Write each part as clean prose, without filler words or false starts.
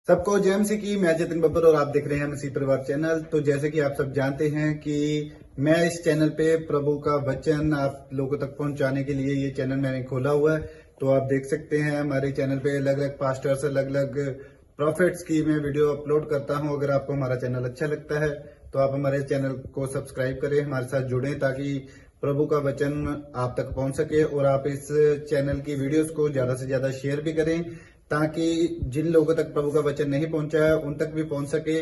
सबको जय मसीह की। मैं जतिन बब्बर और आप देख रहे हैं मसीह परिवार चैनल। तो जैसे कि आप सब जानते हैं कि मैं इस चैनल पे प्रभु का वचन आप लोगों तक पहुंचाने के लिए ये चैनल मैंने खोला हुआ है। तो आप देख सकते हैं हमारे चैनल पे अलग अलग पास्टर्स, अलग अलग प्रॉफिट्स की मैं वीडियो अपलोड करता हूं। अगर आपको हमारा चैनल अच्छा लगता है तो आप हमारे चैनल को सब्सक्राइब करें, हमारे साथ जुड़ें ताकि प्रभु का वचन आप तक पहुंच सके। और आप इस चैनल की वीडियोस को ज्यादा से ज्यादा शेयर भी करें ताकि जिन लोगों तक प्रभु का वचन नहीं पहुंचा है उन तक भी पहुंच सके।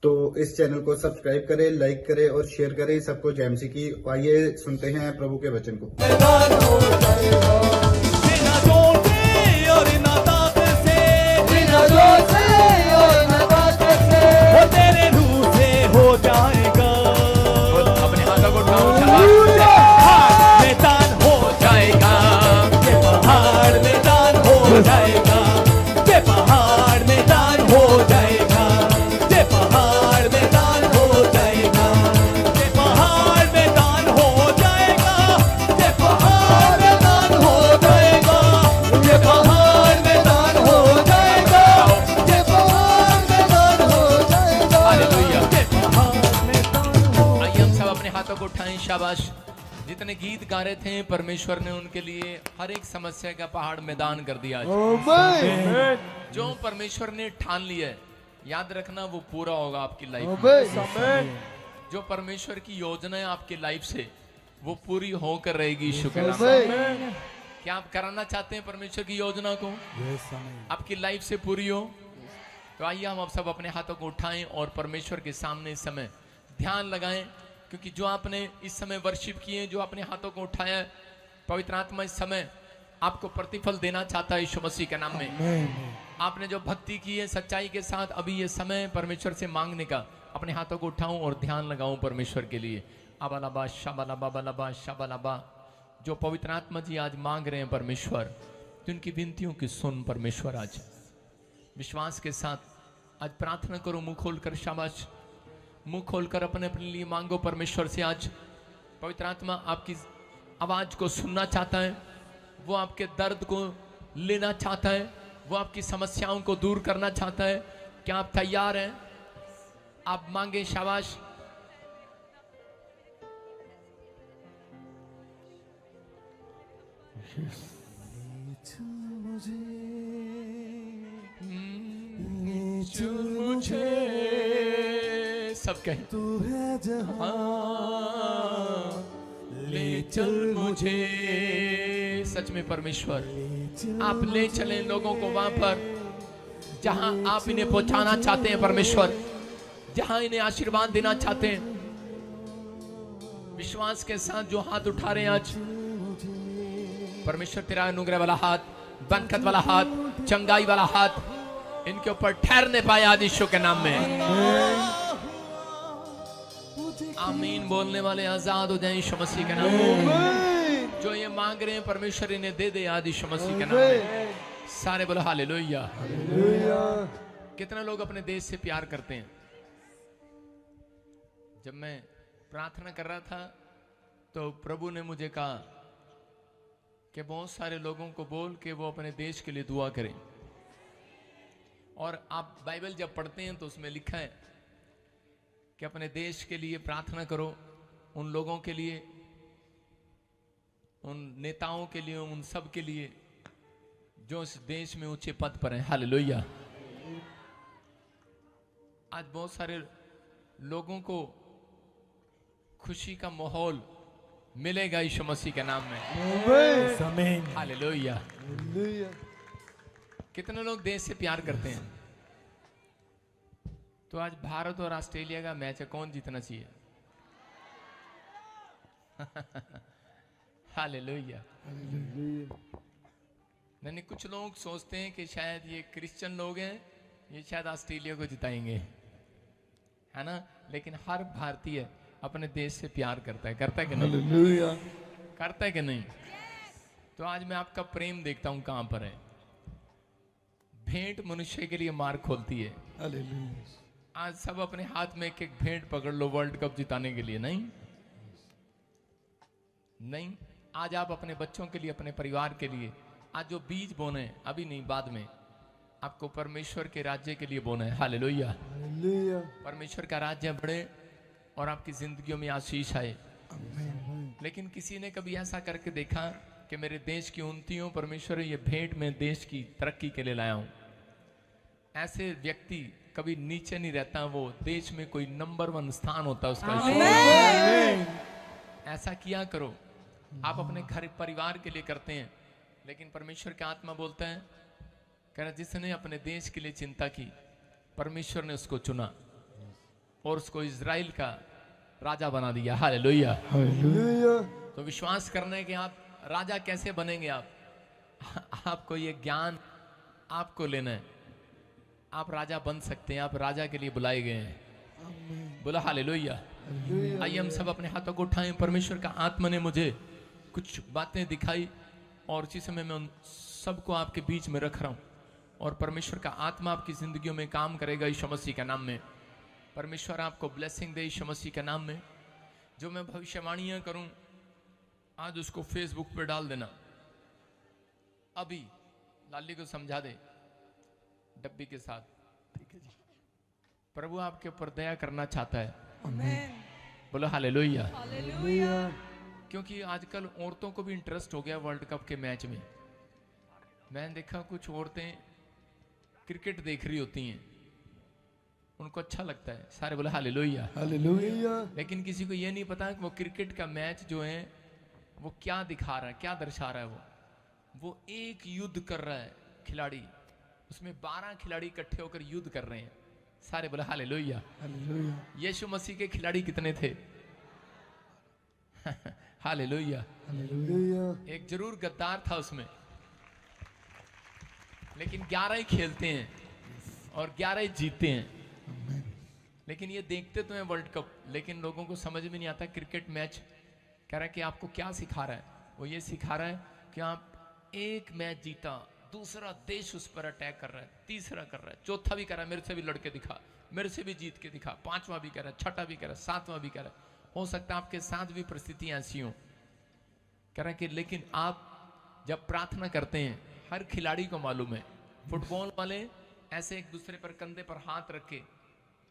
तो इस चैनल को सब्सक्राइब करें, लाइक करें और शेयर करें। सबको जय मसीह की। आइए सुनते हैं प्रभु के वचन को। बिना जोर से और ना ताकत से, बिना जोर से और न ताकत से, वो तेरे रूह से हो जाएगा। अपने हाथों को उठाओ, शाबाश। पहाड़ मैदान हो जाएगा, ये पहाड़ मैदान हो जाएगा, ये पहाड़ मैदान हो जाएगा, ये पहाड़ मैदान हो जाएगा, ये पहाड़ मैदान हो जाएगा, ये पहाड़ मैदान हो जाएगा, ये पहाड़ मैदान हो जाएगा, ये पहाड़ मैदान हो जाएगा। हालेलुया। ये पहाड़ मैदान हो। आइए हम सब अपने हाथों को उठाएं, शाबाश। जितने गीत गा रहे थे परमेश्वर ने उनके लिए हर एक समस्या का पहाड़ मैदान कर दिया आज। जो परमेश्वर ने ठान लिया है, याद रखना वो पूरा होगा आपकी लाइफ में। जो परमेश्वर की योजना है आपकी लाइफ से वो पूरी होकर रहेगी। यीशु के नाम में। क्या आप कराना चाहते हैं परमेश्वर की योजना को आपकी लाइफ से पूरी हो? तो आइए हम सब अपने हाथों को उठाएं और परमेश्वर के सामने इस समय ध्यान लगाएं, क्योंकि जो आपने इस समय वर्शिप किए, जो अपने हाथों को उठाया है, पवित्र आत्मा इस समय आपको प्रतिफल देना चाहता है यीशु मसीह के नाम में। आपने जो भक्ति की है सच्चाई के साथ, अभी ये समय परमेश्वर से मांगने का। अपने हाथों को उठाऊं और ध्यान लगाऊं परमेश्वर के लिए। अबालाबा शाबालाबा बालाबा शाबालाबा। जो पवित्र आत्मा जी आज मांग रहे हैं परमेश्वर, तो उनकी विनतियों की सुन परमेश्वर। आज विश्वास के साथ आज प्रार्थना करो, मुंह खोलकर। शाबाश, मुंह खोलकर अपने अपने लिए मांगो परमेश्वर से। आज पवित्र आत्मा आपकी आवाज को सुनना चाहता है, वो आपके दर्द को लेना चाहता है, वो आपकी समस्याओं को दूर करना चाहता है। क्या आप तैयार हैं? आप मांगे। शाबाश। मुझे सब कहें तू है जहां, ले चल मुझे। सच में परमेश्वर आप ले चलें लोगों को वहां पर जहां आप इन्हें पहुंचाना चाहते हैं परमेश्वर, जहां इन्हें आशीर्वाद देना चाहते हैं। विश्वास के साथ जो हाथ उठा रहे हैं आज, परमेश्वर तेरा अनुग्रह वाला हाथ, बरकत वाला हाथ, चंगाई वाला हाथ इनके ऊपर ठहरने पाए आज यीशु के नाम में। आमीन बोलने वाले आजाद हो जाएं यीशु मसीह के नाम में। जो ये मांग रहे हैं परमेश्वर इन्हें दे दे आज यीशु मसीह के नाम में। सारे बोलो हालेलुया। कितने लोग अपने देश से प्यार करते हैं? जब मैं प्रार्थना कर रहा था तो प्रभु ने मुझे कहा कि बहुत सारे लोगों को बोल के वो अपने देश के लिए दुआ करें। और आप बाइबल जब पढ़ते हैं तो उसमें लिखा है कि अपने देश के लिए प्रार्थना करो, उन लोगों के लिए, उन नेताओं के लिए, उन सब के लिए जो इस देश में ऊंचे पद पर हैं। हालेलुया। आज बहुत सारे लोगों को खुशी का माहौल मिलेगा यीशु मसीह के नाम में। हालेलुया। कितने लोग देश से प्यार करते हैं? तो आज भारत और ऑस्ट्रेलिया का मैच है, कौन जीतना चाहिए? हालेलुया। नहीं, कुछ लोग सोचते हैं कि शायद ये क्रिश्चियन लोग हैं, ये शायद ऑस्ट्रेलिया को जिताएंगे, है ना? लेकिन हर भारतीय अपने देश से प्यार करता है कि नहीं? करता है कि नहीं? तो आज मैं आपका प्रेम देखता हूं कहां पर है। भेंट मनुष्य के लिए मार्ग खोलती है। आज सब अपने हाथ में एक एक भेंट पकड़ लो वर्ल्ड कप जिताने के लिए। नहीं नहीं, आज आप अपने बच्चों के लिए, अपने परिवार के लिए आज जो बीज बोने, अभी नहीं बाद में, आपको परमेश्वर के राज्य के लिए बोना है। हालेलुया। हालेलुया। परमेश्वर का राज्य बढ़े और आपकी जिंदगियों में आशीष आए। लेकिन किसी ने कभी ऐसा करके देखा कि मेरे देश की उन्नति हो, परमेश्वर ये भेंट मैं देश की तरक्की के लिए लाया हूं। ऐसे व्यक्ति कभी नीचे नहीं रहता, वो देश में कोई नंबर 1 स्थान होता है उसका। ऐसा किया करो। आप अपने घर परिवार के लिए करते हैं, लेकिन परमेश्वर का आत्मा बोलता है, कह रहा जिसने अपने देश के लिए चिंता की, परमेश्वर ने उसको चुना और उसको इजराइल का राजा बना दिया। हालेलुया। हालेलुया। तो विश्वास करना है कि आप राजा कैसे बनेंगे। आपको ये ज्ञान आपको लेना है। आप राजा बन सकते हैं, आप राजा के लिए बुलाए गए हैं। बोला हालेलुया। आइए हम सब अपने हाथों को उठाएं। परमेश्वर का आत्मा ने मुझे कुछ बातें दिखाई और इसी समय मैं उन सबको आपके बीच में रख रहा हूं और परमेश्वर का आत्मा आपकी जिंदगियों में काम करेगा यीशु मसीह के नाम में। परमेश्वर आपको ब्लेसिंग दे यीशु मसीह के नाम में। जो मैं भविष्यवाणियां करूं आज उसको फेसबुक पे डाल देना। अभी लाली को समझा दे डब्बी के साथ, ठीक है जी। प्रभु आपके ऊपर दया करना चाहता है। बोलो हालेलुया। हालेलुया। क्योंकि आजकल औरतों को भी इंटरेस्ट हो गया वर्ल्ड कप के मैच में। मैंने देखा कुछ औरतें क्रिकेट देख रही होती हैं, उनको अच्छा लगता है। सारे बोले हालेलुया। हालेलुया। लेकिन किसी को ये नहीं पता कि वो क्रिकेट का मैच जो है वो क्या दिखा रहा है, क्या दर्शा रहा है। वो एक युद्ध कर रहा है खिलाड़ी, उसमें 12 खिलाड़ी इकट्ठे होकर युद्ध कर रहे हैं। सारे बोले हालेलुया। हालेलुया। यीशु मसीह के खिलाड़ी कितने थे? हालेलुया। हालेलुया। एक जरूर गद्दार था उसमें, लेकिन 11 ही खेलते हैं और 11 ही जीतते हैं। लेकिन ये देखते तो हैं वर्ल्ड कप, लेकिन लोगों को समझ में नहीं आता क्रिकेट मैच कह रहा है कि आपको क्या सिखा रहा है। वो ये सिखा रहा है कि आप एक मैच जीता, दूसरा देश उस पर अटैक कर रहा है, तीसरा कर रहा है, चौथा भी कर रहा है मेरे से भी लड़के दिखा, मेरे से भी जीत के दिखा, पांचवा भी कर रहा है, छठा भी कर रहा है, सातवां भी कर रहा है। हो सकता है आपके साथ भी परिस्थितियां ऐसी हों। कह रहा है कि लेकिन आप जब प्रार्थना करते हैं, हर खिलाड़ी को मालूम है, फुटबॉल वाले ऐसे एक दूसरे पर कंधे पर हाथ रख के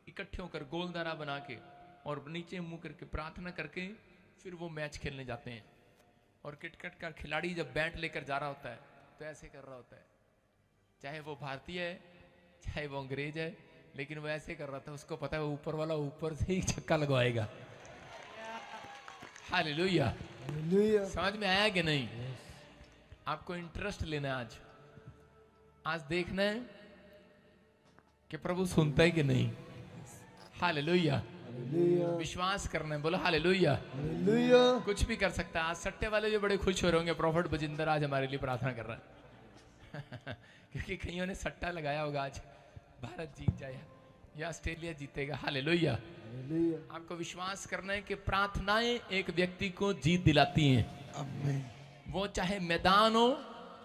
इकट्ठे होकर गोलदारा बना के और नीचे मुंह करके प्रार्थना करके फिर वो मैच खेलने जाते हैं। और क्रिकेट का खिलाड़ी जब बैट लेकर जा रहा होता है तो ऐसे कर रहा होता है, चाहे वो भारतीय है चाहे वो अंग्रेज है, लेकिन वो ऐसे कर रहा था। उसको पता है वो ऊपर वाला ऊपर से ही छक्का लगवाएगा। हालेलुया। हालेलुया। समझ में आया कि नहीं? आपको इंटरेस्ट लेना है। आज देखना है कि प्रभु सुनता है कि नहीं। हालेलुया। हालेलुया। विश्वास करना है। बोलो हालेलुया। हालेलुया। कुछ भी कर सकता है। आज सट्टे वाले भी बड़े खुश हो रहे होंगे, प्रॉफिट बजिंदर आज हमारे लिए प्रार्थना कर रहा है। क्योंकि कईयों ने सट्टा लगाया होगा आज भारत जीत जाए या ऑस्ट्रेलिया जीतेगा। हालेलुया। हालेलुया। आपको विश्वास करना है कि प्रार्थनाएं एक व्यक्ति को जीत दिलाती हैं। आमीन। वो चाहे मैदान हो,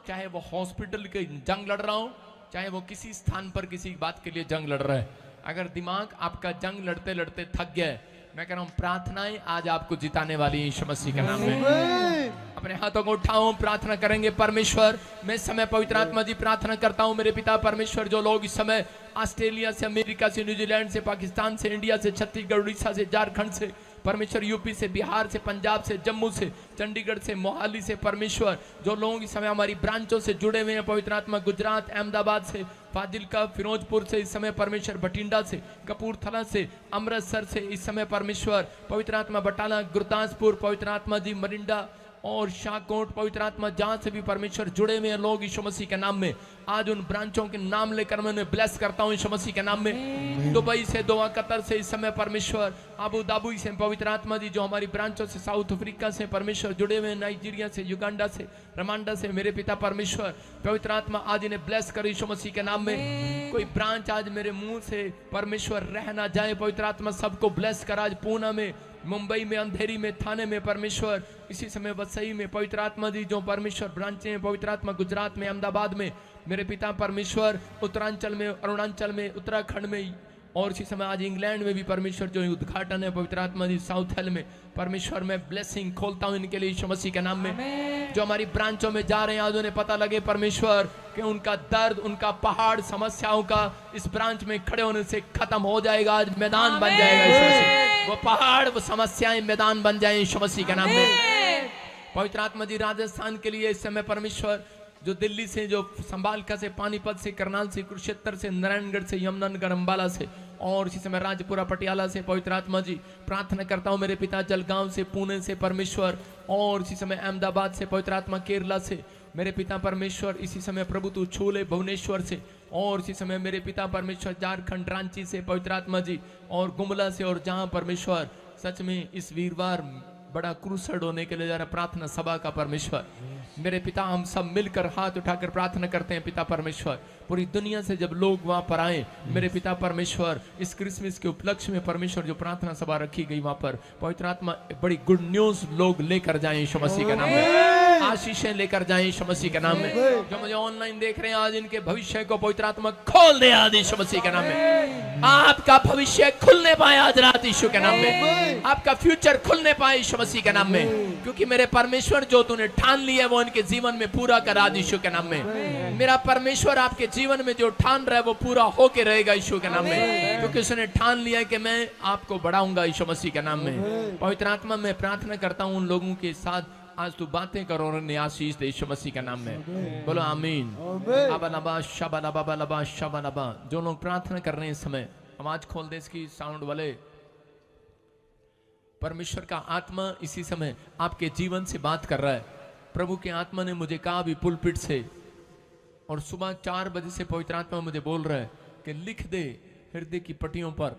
चाहे वो हॉस्पिटल के जंग लड़ रहा हो, चाहे वो किसी स्थान पर किसी बात के लिए जंग लड़ रहा है। अगर दिमाग आपका जंग लड़ते लड़ते थक गया है, मैं कह रहा हूं प्रार्थनाएं आज आपको जिताने वाली है यीशु मसीह के नाम में। अपने हाथों को उठाओ, प्रार्थना करेंगे। परमेश्वर, मैं इस समय पवित्र आत्मा जी प्रार्थना करता हूं मेरे पिता परमेश्वर, जो लोग इस समय ऑस्ट्रेलिया से, अमेरिका से, न्यूजीलैंड से, पाकिस्तान से, इंडिया से, छत्तीसगढ़, उड़ीसा से, झारखंड से, परमेश्वर यूपी से, बिहार से, पंजाब से, जम्मू से, चंडीगढ़ से, मोहाली से, परमेश्वर जो लोग इस समय हमारी ब्रांचों से जुड़े हुए हैं, पवित्र आत्मा गुजरात, अहमदाबाद से, फाजिलका, फिरोजपुर से, इस समय परमेश्वर बठिंडा से, कपूरथला से, अमृतसर से, इस समय परमेश्वर पवित्र आत्मा बटाला, गुरदासपुर, पवित्र आत्मा जी मरिंडा और शाहकोट, पवित्र आत्मा जहां से भी परमेश्वर जुड़े हुए हैं लोग यीशु मसीह के नाम में, आज उन ब्रांचों के नाम लेकर मैं उन्हें ब्लेस करता हूं यीशु मसीह के नाम में। दुबई से, दोहा, कतर से, इस समय परमेश्वर अबू धाबी से, पवित्र आत्मा जी जो हमारी ब्रांचों से, साउथ अफ्रीका से परमेश्वर जुड़े हुए हैं, नाइजीरिया से, युगांडा से, रवांडा से, मेरे पिता परमेश्वर पवित्र आत्मा आज इन्हें ब्लेस कर यीशु मसीह के नाम में। कोई ब्रांच आज मेरे मुंह से परमेश्वर रह ना जाए, पवित्र आत्मा सबको ब्लेस कर। आज पूना में, मुंबई में, अंधेरी में, थाने में परमेश्वर, इसी समय वसई में, पवित्र आत्मा जी जो परमेश्वर ब्रांचें हैं, पवित्र आत्मा गुजरात में, अहमदाबाद में, मेरे पिता परमेश्वर उत्तरांचल में, अरुणाचल में, उत्तराखंड में और इसी समय आज इंग्लैंड में भी परमेश्वर जो उद्घाटन है पवित्र आत्मा जी साउथ हेल में, परमेश्वर मैं ब्लेसिंग खोलता हूं इनके लिए यीशु मसीह के नाम में। जो हमारी ब्रांचों में जा रहे हैं आज उन्हें पता लगे परमेश्वर कि उनका दर्द, उनका पहाड़ समस्याओं का इस ब्रांच में खड़े होने से खत्म हो जाएगा। आज मैदान बन जाएगा यीशु मसीह, वो पहाड़ वो समस्याएं मैदान बन जाए यीशु मसीह के नाम में। पवित्र आत्मा जी राजस्थान के लिए इस समय परमेश्वर जो दिल्ली से, जो संभालका से, पानीपत से, करनाल से, कुरुक्षेत्र से, नारायणगढ़ से, यमुनानगर, अंबाला से और इसी समय राजपुरा पटियाला से पवित्र आत्मा जी प्रार्थना करता हूं मेरे पिता जलगांव से, पुणे से परमेश्वर और इसी समय अहमदाबाद से पवित्र आत्मा, केरला से मेरे पिता परमेश्वर इसी समय प्रभु तू छू ले, भुवनेश्वर से और इसी समय मेरे पिता परमेश्वर झारखंड रांची से पवित्र आत्मा जी और गुमला से, और जहां परमेश्वर सच में इस वीरवार बड़ा क्रूसड होने के लिए जा रहा प्रार्थना सभा का परमेश्वर मेरे पिता, हम सब मिलकर हाथ उठाकर प्रार्थना करते हैं पिता परमेश्वर, पूरी दुनिया से जब लोग वहां पर आए मेरे पिता परमेश्वर इस क्रिसमस के उपलक्ष्य में परमेश्वर जो प्रार्थना सभा रखी गई वहां पर पवित्र आत्मा बड़ी गुड न्यूज लोग लेकर जाएं यीशु मसीह के नाम में, आशीषें लेकर जाएं यीशु मसीह के नाम में। जो मुझे ऑनलाइन देख रहे हैं आज इनके भविष्य को पवित्र आत्मा खोल दे आज यीशु मसीह के नाम में, आपका भविष्य खुलने पाए आज रात यीशु के नाम में, आपका फ्यूचर खुलने पाए यीशु मसीह के नाम में, क्योंकि मेरे परमेश्वर जो तूने ठान लिया वो इनके जीवन में पूरा करा यीशु के नाम में। मेरा परमेश्वर आपके जीवन में जो ठान रहा है वो पूरा होके रहेगा यीशु के नाम में, क्योंकि उसने ठान लिया है कि मैं आपको बढ़ाऊंगा यीशु मसीह के नाम में। पवित्र आत्मा मैं प्रार्थना करता हूं उन लोगों के साथ आज तू बातें करो और उन्हें आशीष दे यीशु मसीह के नाम में, बोलो आमीन। अबलबा शबलबा बलबा शबलबा। जो लोग प्रार्थना कर रहे हैं इस समय आवाज खोल दे इसकी साउंड वाले। परमेश्वर का आत्मा इसी समय आपके जीवन से बात कर रहा है। प्रभु के आत्मा ने मुझे कहा भी पुलपिट से और सुबह 4 बजे से पवित्र आत्मा मुझे बोल रहा है कि लिख दे हृदय की पट्टियों पर,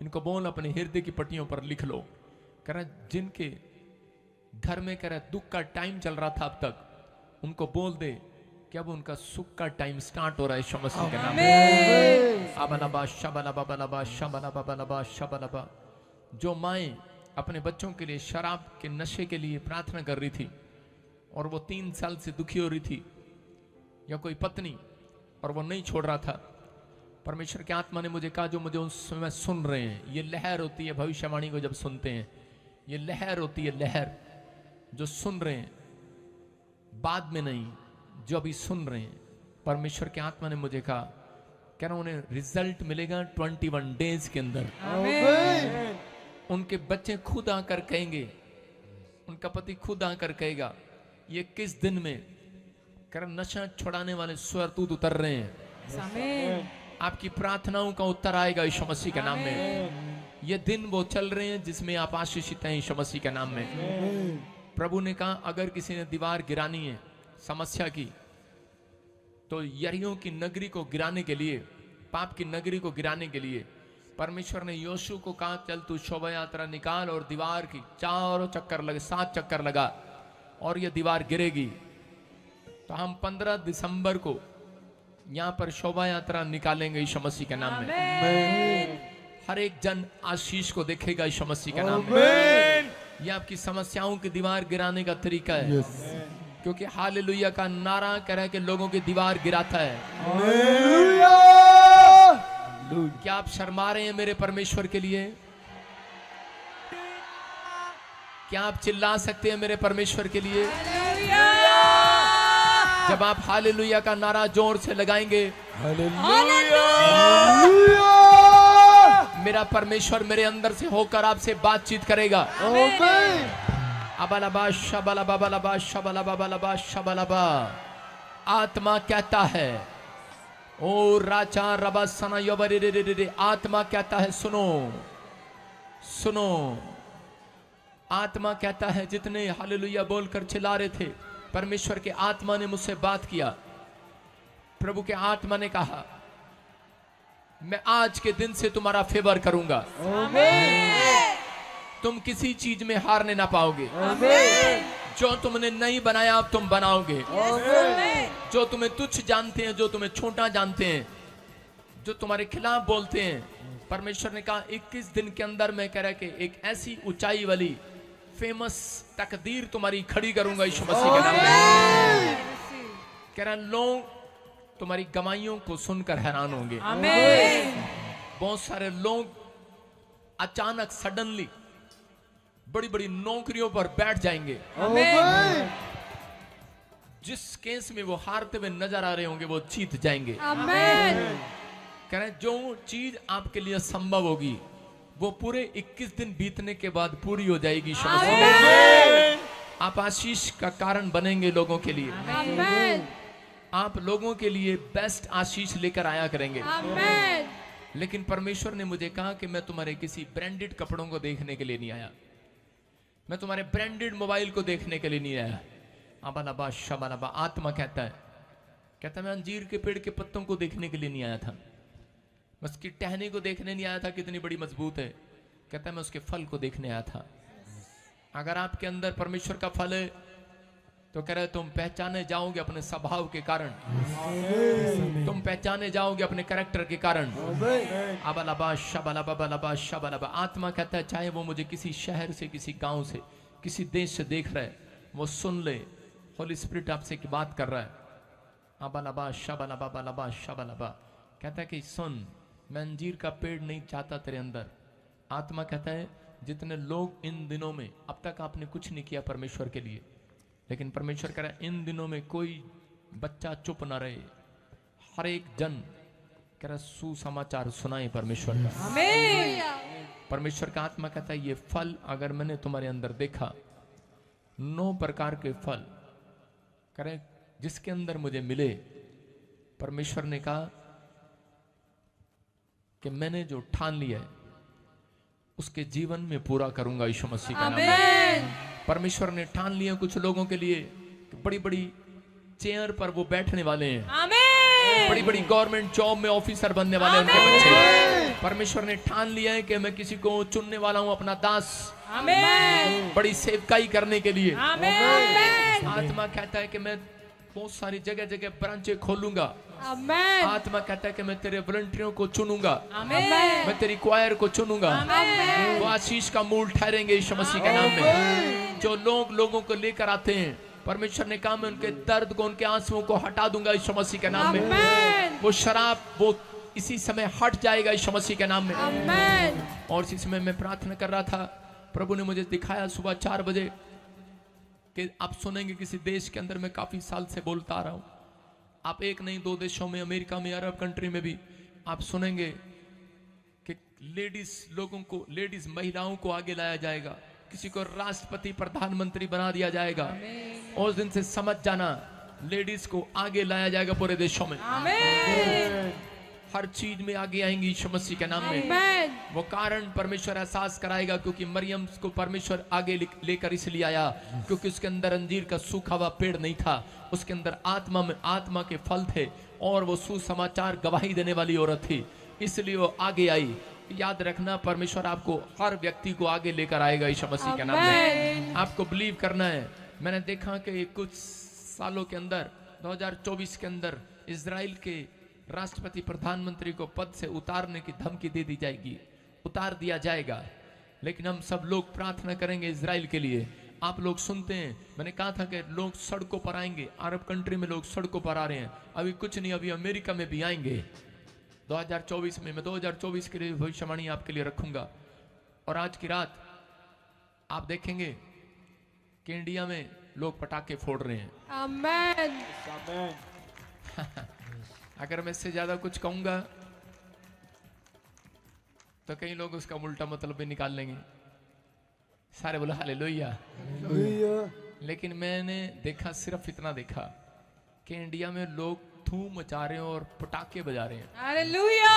इनको बोल अपने हृदय की पट्टियों पर लिख लो। कह रहा जिनके घर में कह रहा दुख का टाइम चल रहा था अब तक, उनको बोल दे कि अब उनका सुख का टाइम स्टार्ट हो रहा है यीशु मसीह के नाम में। अबलबा शबलबा बलबा शबलबा बलबा शबलबा। जो माएं अपने बच्चों के लिए शराब के नशे के लिए प्रार्थना कर रही थी और वो 3 साल से दुखी हो रही थी, या कोई पत्नी और वो नहीं छोड़ रहा था, परमेश्वर के आत्मा ने मुझे कहा जो मुझे उस समय सुन रहे हैं, ये लहर होती है भविष्यवाणी को जब सुनते हैं, ये लहर होती है, लहर जो सुन रहे हैं बाद में नहीं, जो अभी सुन रहे हैं। परमेश्वर के आत्मा ने मुझे कहा कह रहा उन्हें रिजल्ट मिलेगा 21 डेज के अंदर। उनके बच्चे खुद आकर कहेंगे, उनका पति खुद आकर कहेगा ये किस दिन में, कह रहा नशा छुड़ाने वाले स्वरदूत उतर रहे हैं, आपकी प्रार्थनाओं का उत्तर आएगा यीशु मसीह के नाम में। ये दिन वो चल रहे हैं जिसमें आप आशीषित हैं यीशु मसीह के नाम में। प्रभु ने कहा अगर किसी ने दीवार गिरानी है समस्या की, तो यरीहो की नगरी को गिराने के लिए, पाप की नगरी को गिराने के लिए परमेश्वर ने योशू को कहा चल तू शोभा यात्रा निकाल और दीवार की चारों चक्कर लगे, 7 चक्कर लगा और ये दीवार गिरेगी। तो हम 15 दिसंबर को यहाँ पर शोभा यात्रा निकालेंगे यीशु मसीह के नाम में। हर एक जन आशीष को देखेगा यीशु मसीह के नाम में। ये आपकी समस्याओं की दीवार गिराने का तरीका है, क्योंकि हालेलुया का नारा कह रहा है कि लोगों की दीवार गिराता है। क्या आप शर्मा रहे हैं मेरे परमेश्वर के लिए? क्या आप चिल्ला सकते हैं मेरे परमेश्वर के लिए? जब आप हालेलुया का नारा जोर से लगाएंगे, मेरा परमेश्वर मेरे अंदर से होकर आपसे बातचीत करेगा। अबलबा शबलबा बलबा शबलबा बलबा शबलबा। आत्मा कहता है ओ राजा रबा सना योबरे रे रे रे, आत्मा कहता है सुनो सुनो। आत्मा कहता है, जितने हालेलुया बोलकर चिल्ला रहे थे, परमेश्वर के आत्मा ने मुझसे बात किया। प्रभु के आत्मा ने कहा मैं आज के दिन से तुम्हारा फेवर करूंगा। तुम किसी चीज में हारने ना पाओगे। जो तुमने नहीं बनाया अब तुम बनाओगे। जो तुम्हें तुच्छ जानते हैं, जो तुम्हें छोटा जानते हैं, जो तुम्हारे खिलाफ बोलते हैं, परमेश्वर ने कहा 21 दिन के अंदर मैं कह रहा कि एक ऐसी ऊंचाई वाली फेमस तकदीर तुम्हारी खड़ी करूंगा यीशु मसीह के नाम में। कह रहा लोग तुम्हारी गवाहियों को सुनकर हैरान होंगे। बहुत सारे लोग अचानक सडनली बड़ी बड़ी नौकरियों पर बैठ जाएंगे। आमेन। जिस केस में वो हारते हुए नजर आ रहे होंगे वो जीत जाएंगे। आमेन। कह रहे हैं, जो चीज आपके लिए संभव होगी वो पूरे 21 दिन बीतने के बाद पूरी हो जाएगी। आमेन। आप आशीष का कारण बनेंगे लोगों के लिए। आमेन। आप लोगों के लिए बेस्ट आशीष लेकर आया करेंगे। आमेन। लेकिन परमेश्वर ने मुझे कहा कि मैं तुम्हारे किसी ब्रांडेड कपड़ों को देखने के लिए नहीं आया, मैं तुम्हारे ब्रांडेड मोबाइल को देखने के लिए नहीं आया। अबालाबा शबालाबा। आत्मा कहता है मैं अंजीर के पेड़ के पत्तों को देखने के लिए नहीं आया था, मैं उसकी टहनी को देखने नहीं आया था कितनी बड़ी मजबूत है। कहता है मैं उसके फल को देखने आया था। अगर आपके अंदर परमेश्वर का फल है तो कह रहे तुम पहचाने जाओगे अपने स्वभाव के कारण, तुम पहचाने जाओगे अपने कैरेक्टर के कारण। अबालाबा शबालाबा बलाबा शबालाबा। आत्मा कहता है चाहे वो मुझे किसी शहर से, किसी गांव से, किसी देश से देख रहा है, वो सुन ले। होली स्पिरिट आपसे की बात कर रहा है। अबालाबा शबालाबा बलाबा शबालाबा। कहता है कि सुन, मैं अंजीर का पेड़ नहीं चाहता तेरे अंदर। आत्मा कहता है जितने लोग इन दिनों में, अब तक आपने कुछ नहीं किया परमेश्वर के लिए, लेकिन परमेश्वर कह रहा है इन दिनों में कोई बच्चा चुप ना रहे, हर एक जन कह रहा सुसमाचार सुनाए परमेश्वर का। आमेन। परमेश्वर का आत्मा कहता है ये फल अगर मैंने तुम्हारे अंदर देखा, 9 प्रकार के फल करें जिसके अंदर मुझे मिले, परमेश्वर ने कहा कि मैंने जो ठान लिया है उसके जीवन में पूरा करूंगा यीशु मसीह का नाम में। परमेश्वर ने ठान लिया कुछ लोगों के लिए कि बड़ी बड़ी चेयर पर वो बैठने वाले हैं, आमेन। बड़ी बड़ी गवर्नमेंट जॉब में ऑफिसर बनने वाले हैं उनके बच्चे। परमेश्वर ने ठान लिया है कि मैं किसी को चुनने वाला हूं अपना दास, आमेन। बड़ी सेवकाई करने के लिए। आमेन। आत्मा कहता है कि मैं बहुत सारी जगह जगह ब्रांचें खोलूंगा। आमेन। आत्मा कहता है कि मैं तेरे वॉलंटियरों को चुनूंगा, आमेन। मैं तेरी क्वायर को चुनूंगा। आमेन। वो आशीष का मूल ठहरेंगे यीशु मसीह के नाम में। जो लोग लोगों को लेकर आते हैं, परमेश्वर ने कहा मैं उनके दर्द को, उनके आंसुओं को हटा दूंगा यीशु मसीह के नाम में। आमेन। वो शराब वो इसी समय हट जाएगा यीशु मसीह के नाम में। आमेन। और इसी समय मैं प्रार्थना कर रहा था, प्रभु ने मुझे दिखाया सुबह 4 बजे कि आप सुनेंगे किसी देश के अंदर, मैं काफी साल से बोलता आ रहा हूं, आप एक नहीं 2 देशों में, अमेरिका में, अरब कंट्री में भी आप सुनेंगे कि लेडीज महिलाओं को आगे लाया जाएगा, किसी को राष्ट्रपति प्रधानमंत्री बना दिया जाएगा। उस दिन से समझ जाना लेडीज को आगे लाया जाएगा पूरे देशों में। आमेन। हर चीज में आगे आएंगी यीशु मसीह के नाम में। आमेन। वो कारण परमेश्वर एहसास कराएगा, क्योंकि मरियम को परमेश्वर आगे लेकर इसलिए आया क्योंकि उसके अंदर अंजीर का सूखा हुआ पेड़ नहीं था, उसके अंदर आत्मा के फल थे और वो सुसमाचार गवाही देने वाली औरत थी, इसलिए वो आगे आई। याद रखना परमेश्वर आपको, हर व्यक्ति को आगे लेकर आएगा यीशु मसीह के नाम में। आपको बिलीव करना है। मैंने देखा कि कुछ सालों के अंदर 2024 के अंदर इजराइल के राष्ट्रपति प्रधानमंत्री को पद से उतारने की धमकी दे दी जाएगी, उतार दिया जाएगा। लेकिन हम सब लोग प्रार्थना करेंगे इजराइल के लिए। आप लोग सुनते हैं, मैंने कहा था कि लोग सड़कों पर आएंगे, अरब कंट्री में लोग सड़कों पर आ रहे हैं, अभी कुछ नहीं, अभी अमेरिका में भी आएंगे 2024 में। मैं 2024 के लिए भविष्यवाणी आपके लिए रखूंगा। और आज की रात आप देखेंगे कि इंडिया में लोग पटाखे फोड़ रहे हैं। आमेन। अगर मैं इससे ज्यादा कुछ कहूंगा तो कई लोग उसका उल्टा मतलब भी निकाल लेंगे। सारे बोला हालेलुया। लेकिन मैंने देखा, सिर्फ इतना देखा कि इंडिया में लोग धूम मचा रहे हैं और पटाखे बजा रहे हैं। हालेलुया।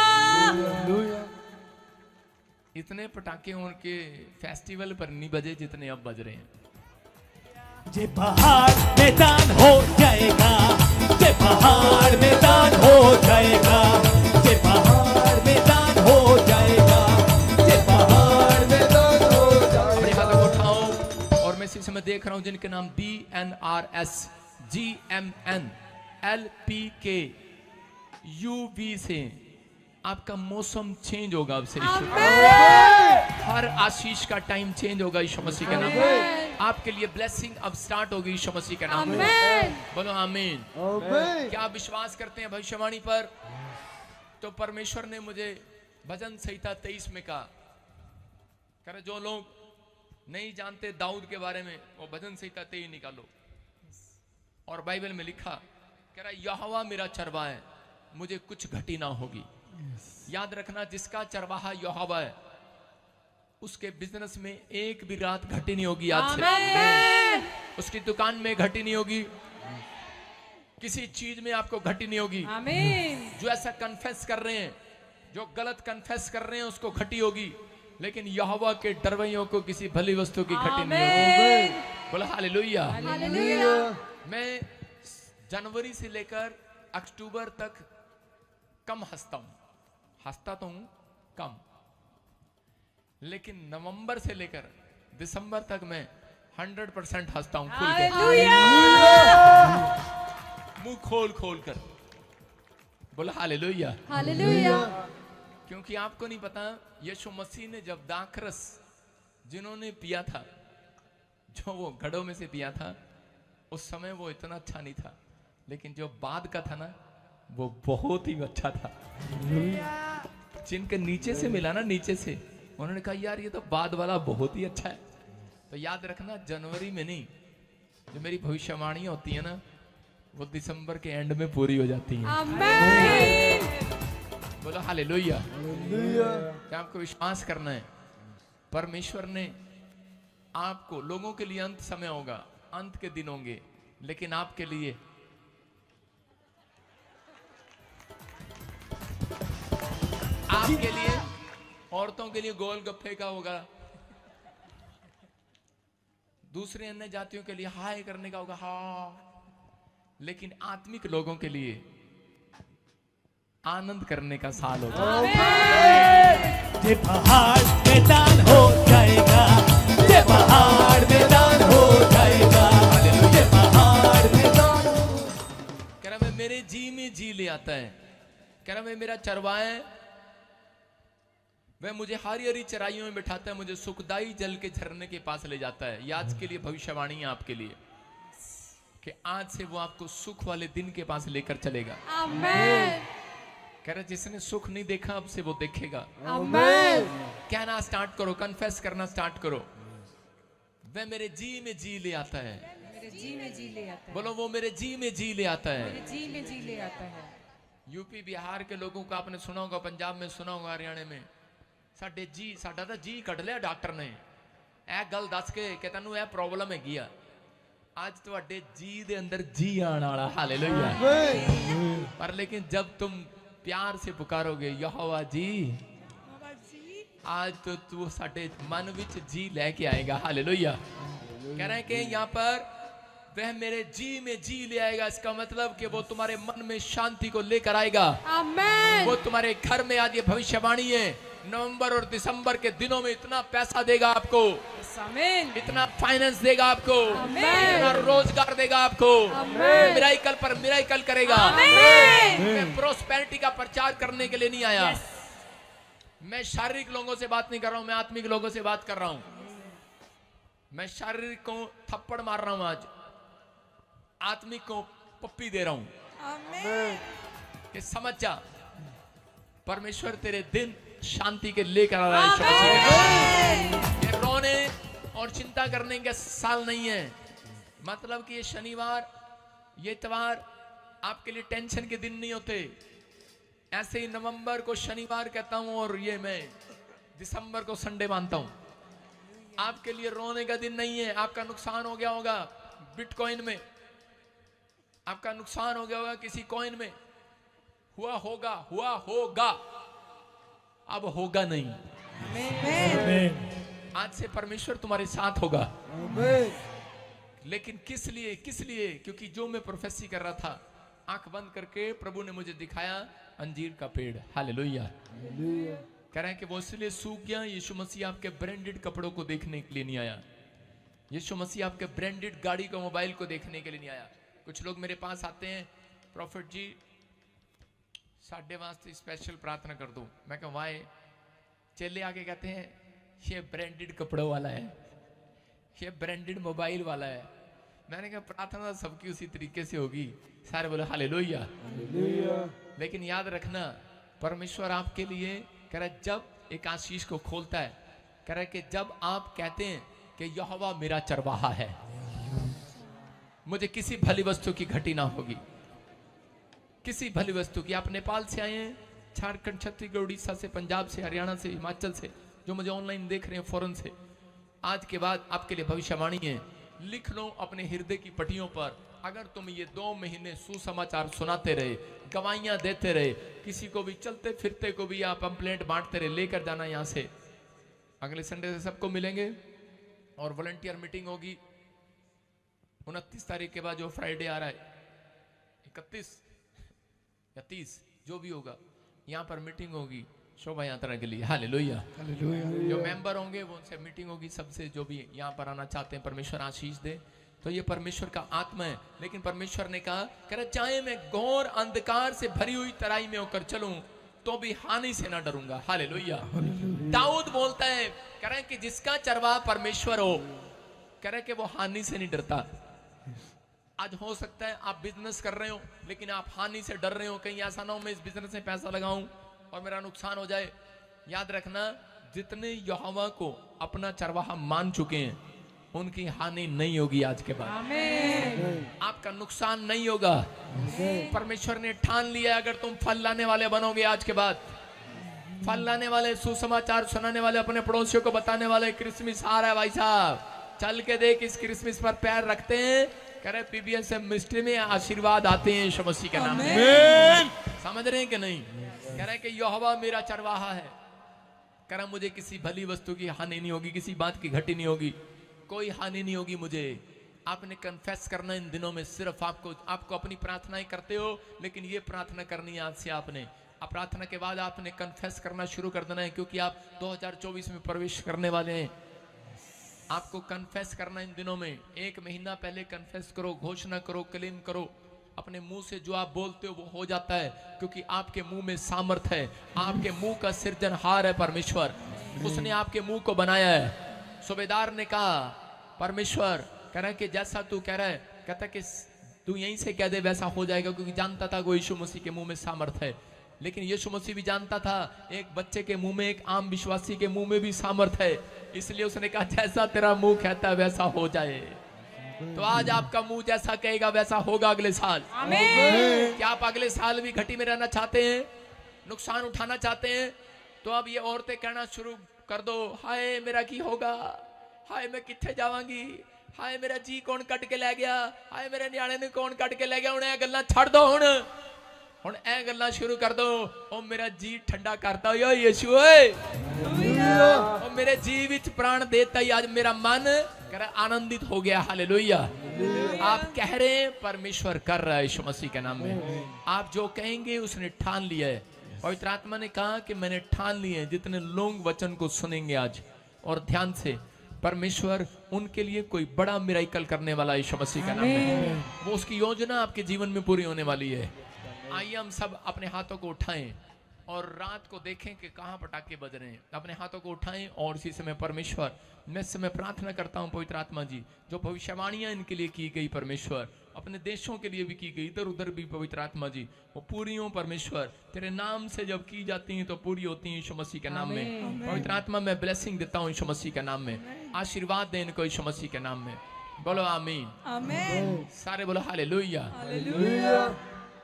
इतने पटाखे उनके फेस्टिवल पर नहीं बजे जितने अब बज रहे हैं। ये पहाड़ मैदान हो जाएगा, ये पहाड़ मैदान हो जाएगा, ये पहाड़ मैदान हो जाएगा, ये पहाड़ मैदान हो जाएगा। अपने हाथों को उठाओ और मैं इसी समय देख रहा हूं जिनके नाम DNRS, GMN, LPK, UV से आपका मौसम चेंज होगा। अब से हर आशीष का टाइम चेंज होगा यीशु मसीह के नाम में। आपके लिए ब्लेसिंग अब स्टार्ट होगी यीशु मसीह के नाम में। बोलो आमीन। क्या आप विश्वास करते हैं भविष्यवाणी पर? तो परमेश्वर ने मुझे भजन संहिता 23 में कहा, कह रहे जो लोग नहीं जानते दाऊद के बारे में वो भजन संहिता 23 निकालो। और बाइबल में लिखा, कह रहा यहोवा मेरा चरवाहा है, मुझे कुछ घटी ना होगी। याद रखना, जिसका चरवाहा यहोवा है उसके बिजनेस में एक भी रात घटी नहीं होगी। आज से उसकी दुकान में घटी नहीं होगी, किसी चीज में आपको घटी नहीं होगी। जो ऐसा कन्फेस कर रहे हैं, जो गलत कन्फेस कर रहे हैं उसको घटी होगी, लेकिन यहोवा के डरवैयों को किसी भली वस्तु की घटी नहीं होगी। बोला हालेलुया। मैं जनवरी से लेकर अक्टूबर तक कम हंसता हूं, हंसता तो हूं कम, लेकिन नवंबर से लेकर दिसंबर तक मैं 100% हंसता हूं, खुल के, मुंह खोल खोल कर। बोला हालेलुया। क्योंकि आपको नहीं पता, यीशु मसीह ने जब दाखरस जिन्होंने पिया था, जो वो घड़ों में से पिया था, उस समय वो इतना अच्छा नहीं था, लेकिन जो बाद का था ना वो बहुत ही अच्छा था। जिनके नीचे से मिला ना, नीचे से, उन्होंने कहा यार ये तो बाद वाला बहुत ही अच्छा है। तो याद रखना, जनवरी में नहीं, जो मेरी भविष्यवाणियां होती है ना वो दिसंबर के एंड में पूरी हो जाती हैं। बोलो हालेलुया। क्या आपको विश्वास करना है, परमेश्वर ने आपको, लोगों के लिए अंत समय होगा, अंत के दिन होंगे, लेकिन आपके लिए औरतों के लिए गोलगप्पे का होगा, दूसरे अन्य जातियों के लिए हाय करने का होगा, हाँ, लेकिन आत्मिक लोगों के लिए आनंद करने का साल होगा। ये पहाड़ मैदान हो जाएगा, ये पहाड़ मैदान हो जाएगा, ये पहाड़ मैदान हो। कह रहा मैं मेरे जी में जी ले आता है, कह रहा मैं मेरा चरवाहा है, वह मुझे हरी हरी चराइयों में बिठाता है, मुझे सुखदाई जल के झरने के पास ले जाता है। ये आज के लिए भविष्यवाणी है आपके लिए कि आज से वो आपको सुख वाले दिन के पास लेकर चलेगा। आमीन। कह रहा जिसने सुख नहीं देखा अब से वो देखेगा। आमीन। कहना स्टार्ट करो, कन्फेस करना स्टार्ट करो, वह मेरे जी में जी ले आता है, मेरे जी में जी ले आता है। बोलो वो मेरे जी में जी ले आता है, मेरे जी में जी ले आता है। यूपी बिहार के लोगों को आपने सुना होगा, पंजाब में सुना होगा, हरियाणा में, साडे जी, साडा तो जी कट लिया डॉक्टर ने, ए गल दस के कि तेनू ए प्रॉब्लम हैगी आ, आज तुहाडे जी दे अंदर जी आने वाला। हालेलुया। पर लेकिन जब तुम प्यार से पुकारोगे यहोवा जी, आज तो तू साडे मन विच जी लेके आएगा। हालेलुया। कह रहे हैं कि यहाँ पर वह मेरे जी में जी ले आएगा, इसका मतलब कि वो तुम्हारे मन में शांति को लेकर आएगा। आमीन। वो तुम्हारे घर में, आज ये भविष्यवाणी है, नवंबर और दिसंबर के दिनों में इतना पैसा देगा आपको, आमीन, इतना फाइनेंस देगा आपको, इतना रोजगार देगा आपको, मिराइकल पर मिराइकल करेगा। मैं प्रोस्पेरिटी का प्रचार करने के लिए नहीं आया, मैं शारीरिक लोगों से बात नहीं कर रहा हूं, मैं आत्मिक लोगों से बात कर रहा हूं। मैं शारीरिक को थप्पड़ मार रहा हूं, आज आत्मिक को पप्पी दे रहा हूं कि समझ जा, परमेश्वर तेरे दिन शांति के लेकर आ रहा है। ये रोने और चिंता करने का साल नहीं है, मतलब कि ये शनिवार, ये इतवार आपके लिए टेंशन के दिन नहीं होते। ऐसे ही नवंबर को शनिवार कहता हूं और ये मैं दिसंबर को संडे मानता हूं, आपके लिए रोने का दिन नहीं है। आपका नुकसान हो गया होगा बिटकॉइन में, आपका नुकसान हो गया होगा किसी कॉइन में, हुआ होगा, हुआ होगा, अब होगा नहीं। आज से परमेश्वर तुम्हारे साथ होगा। लेकिन किस लिए? किस लिए? क्योंकि जो मैं प्रोफेसी कर रहा था, आंख बंद करके प्रभु ने मुझे दिखाया अंजीर का पेड़। हालेलुया। कह रहे हैं कि वो इसलिए सूख गया, यीशु मसीह आपके ब्रांडेड कपड़ों को देखने के लिए नहीं आया, यीशु मसीह आपके ब्रांडेड गाड़ी को, मोबाइल को देखने के लिए नहीं आया। कुछ लोग मेरे पास आते हैं, प्रॉफिट जी साढ़े वास्ते स्पेशल प्रार्थना कर दो। मैं कहा वाई? चेले आके कहते हैं ये ब्रांडेड कपड़ों वाला है, ये ब्रांडेड मोबाइल वाला है। मैंने कहा प्रार्थना सबकी उसी तरीके से होगी। सारे बोले हालेलुया। लेकिन याद रखना, परमेश्वर आपके लिए कह रहा है जब एक आशीष को खोलता है, कह रहा है कि जब आप कहते हैं कि यहोवा मेरा चरवाहा है, मुझे किसी भली वस्तु की घटी ना होगी, किसी भली वस्तु की। आप नेपाल से आए हैं, झारखंड, छत्तीसगढ़, उड़ीसा से, पंजाब से, हरियाणा से, हिमाचल से, जो मुझे ऑनलाइन देख रहे हैं फॉरेन से, आज के बाद आपके लिए भविष्यवाणी है। लिख लो अपने हृदय की पट्टियों पर, अगर तुम ये 2 महीने सुसमाचार सुनाते रहे, गवाहियां देते रहे, किसी को भी चलते फिरते को भी आप पंपलेट बांटते रहे, लेकर जाना यहाँ से। अगले संडे से सबको मिलेंगे और वॉलंटियर मीटिंग होगी 29 तारीख के बाद, जो फ्राइडे आ रहा है, 31 या 30 जो भी होगा, यहाँ पर मीटिंग होगी शोभा यात्रा के लिए। हालेलुया। जो मेंबर होंगे वो उनसे मीटिंग होगी, सबसे जो भी यहाँ पर आना चाहते हैं, परमेश्वर आशीष दे। तो ये परमेश्वर का आत्मा है। लेकिन परमेश्वर ने कहा, कह रहा चाहे मैं घोर अंधकार से भरी हुई तराई में होकर चलूं तो भी हानि से ना डरूंगा। हालेलुया। दाऊद बोलता है, कह रहा है कि जिसका चरवाहा परमेश्वर हो, कह रहा है कि वो हानि से नहीं डरता। आज हो सकता है आप बिजनेस कर रहे हो लेकिन आप हानि से डर रहे हो, कहीं ऐसा ना हो मैं इस बिजनेस में पैसा लगाऊं और मेरा नुकसान हो जाए। याद रखना, जितने यहोवा को अपना चरवाहा मान चुके हैं उनकी हानि नहीं होगी आज के बाद। आपका नुकसान नहीं होगा। परमेश्वर ने ठान लिया, अगर तुम फल लाने वाले बनोगे आज के बाद, फल लाने वाले, सुसमाचार सुनाने वाले, अपने पड़ोसियों को बताने वाले, क्रिसमस आ रहा है भाई साहब, चल के देख इस क्रिसमस पर पैर रखते हैं, कह रहे पीबीएस मिनिस्ट्री में आशीर्वाद आते हैं यीशु मसीह के नाम में। समझ रहे हैं कि नहीं? कह रहे कि यहोवा मेरा चरवाहा है, कह रहा मुझे किसी भली वस्तु की हानि नहीं होगी, किसी बात की घटी नहीं होगी, कोई हानि नहीं होगी मुझे। आपने कन्फेस करना इन दिनों में, सिर्फ आपको अपनी प्रार्थनाएं करते हो, लेकिन ये प्रार्थना करनी है आज से आपने। अब प्रार्थना के बाद आपने कन्फेस करना शुरू कर देना है, क्योंकि आप 2024 में प्रवेश करने वाले हैं। आपको कन्फेस करना इन दिनों में, 1 महीना पहले कन्फेस करो, घोषणा करो, क्लेम करो। अपने मुंह से जो आप बोलते हो वो हो जाता है, क्योंकि आपके मुंह में सामर्थ है। आपके मुंह का सृजनहार है परमेश्वर, उसने आपके मुंह को बनाया है। सूबेदार ने कहा, परमेश्वर कह रहा है कि जैसा तू कह रहा है, कहता कि तू यहीं से कह दे वैसा हो जाएगा, क्योंकि जानता था वो यीशु मसीह के मुंह में सामर्थ है। लेकिन यीशु मसीह भी जानता था एक बच्चे के मुंह में, एक आम विश्वासी के मुंह में भी सामर्थ है, इसलिए उसने कहा जैसा तेरा मुंह कहता है वैसा हो जाए। तो आज आपका मुंह जैसा कहेगा वैसा होगा अगले साल। आमीन। क्या आप अगले साल भी घटी में रहना चाहते हैं, नुकसान उठाना चाहते हैं? तो अब ये औरतें कहना शुरू कर दो, हाय मेरा की होगा, हाय मैं किथे जावांगी, हाय मेरा जी कौन कट के ले गया, हाय मेरे न्याणे ने कौन कट के ले गया। हुण ਇਹ ਗੱਲਾਂ ਛੱਡ ਦੋ, ਹੁਣ ਇਹ ਗੱਲਾਂ शुरू कर दो। ओ मेरा जी ठंडा करता हो यीशु ओए, ओ मेरे जी विच प्राण देता ही आज मेरा मन कर आनंदित हो गया। हालेलुया। आप कह रहे हैं, परमेश्वर कर रहा है यीशु मसीह के नाम में। आप जो कहेंगे उसने ठान लिया है। पवित्र आत्मा ने कहा कि मैंने ठान लिए, जितने लोग वचन को सुनेंगे आज और ध्यान से, परमेश्वर उनके लिए कोई बड़ा मिराकल करने वाला यीशु मसीह का नाम है। वो उसकी योजना आपके जीवन में पूरी होने वाली है। आइए हम सब अपने हाथों को उठाएं और रात को देखें कि कहाँ पटाखे बज रहे हैं। अपने हाथों को उठाएं और इसी समय परमेश्वर, मैं इस समय प्रार्थना करता हूँ पवित्र आत्मा जी, जो भविष्यवाणियां इनके लिए की गई परमेश्वर, अपने देशों के लिए भी की गई, इधर उधर भी पवित्र आत्मा जी वो पूरी हो परमेश्वर। तेरे नाम से जब की जाती हैं तो पूरी होती हैं यीशु मसीह के नाम में। पवित्र आत्मा मैं ब्लेसिंग देता हूँ यीशु मसीह के नाम में। आशीर्वाद दे इनको यीशु मसीह के नाम में। बोलो आमीन। आमीन। सारे बोलो हालेलुया। हालेलुया।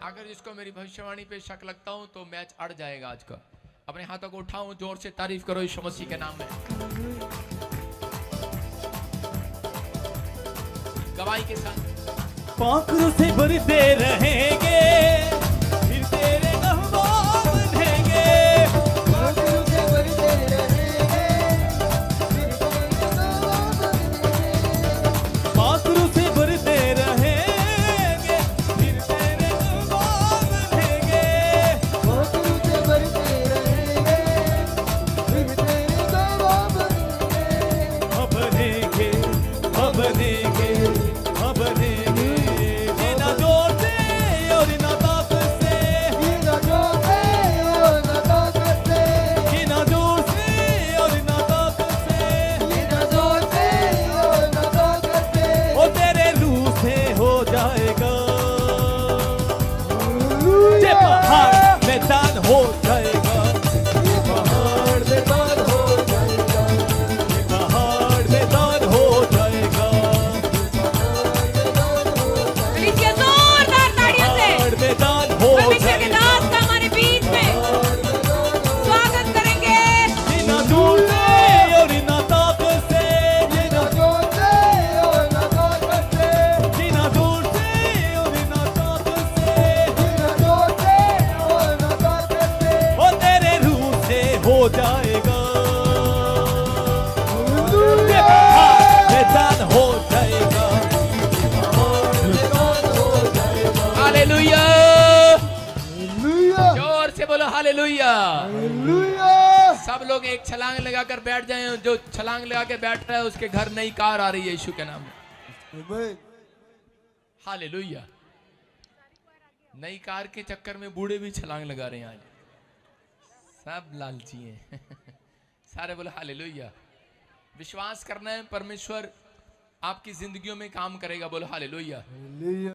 अगर जिसको मेरी भविष्यवाणी पे शक लगता हूं तो मैच अड़ जाएगा आज का। अपने हाथों को उठाओ, जोर से तारीफ करो यीशु मसीह के नाम में। गवाही के साथ पाखरों से भरते रहेंगे, फिर तेरे गहवा बनेंगे। पाखरों से भरते रहेंगे, फिर तेरे गहवा बनेंगे। पाखरों से भरते रहेंगे, फिर तेरे गहवा बनेंगे। पाखरों से भरते रहेंगे, फिर तेरे गहवा बनेंगे। बनेंगे, बनेंगे, बनेंगे। बिना जोर से ओ हो जाएगा, ये पहाड़ मैदान हो जाएगा, हालेलुया, जोर से बोलो हालेलुया। सब लोग एक छलांग लगाकर बैठ जाएं। जो छलांग लगा के बैठ रहा है उसके घर नई कार आ रही है यीशु के नाम में। हालेलुया। नई कार के चक्कर में बूढ़े भी छलांग लगा रहे हैं आज, सब लालची हैं। सारे बोलो हालेलुया। विश्वास करना है परमेश्वर आपकी जिंदगियों में काम करेगा, बोलो हालेलुया।